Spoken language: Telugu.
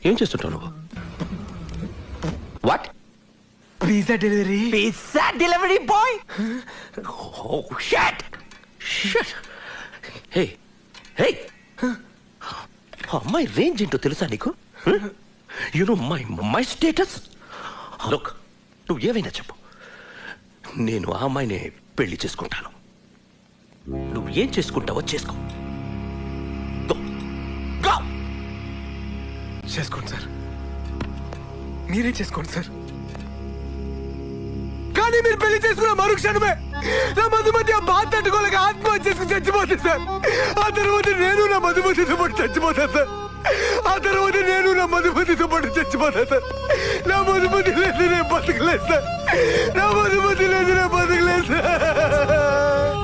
ఏం చేస్తుంటావు నువ్వు? What? Pizza delivery. Pizza delivery boy. Oh shit! Shit! Hey, hey! అమ్మాయి రేంజ్ ఏంటో తెలుసా నీకు? You know my status. Look, నువ్వు ఏవైనా చెప్పు, నేను ఆ అమ్మాయిని పెళ్లి చేసుకుంటాను. నువ్వు ఏం చేసుకుంటావో చేసుకో. Go. Go. చేసుకోండి సార్, మీరే చేసుకోండి సార్. కానీ మీరు పెళ్లి చేసుకున్న మరుక్షణమే నా మధుమతి ఆ బాధ తట్టుకోలేక ఆత్మహత్య చేసుకుని చచ్చిపోతుంది సార్. ఆ తర్వాత నేను నా మధుమతితో పాటు చచ్చిపోతాను సార్. ఆ తర్వాత నేను నా మధుమతితో పాటు చచ్చిపోతాను సార్. నా మధుమతి లేదు నేను బతకలేదు సార్. నా మధుమతి లేదు నేను బతకలేదు సార్.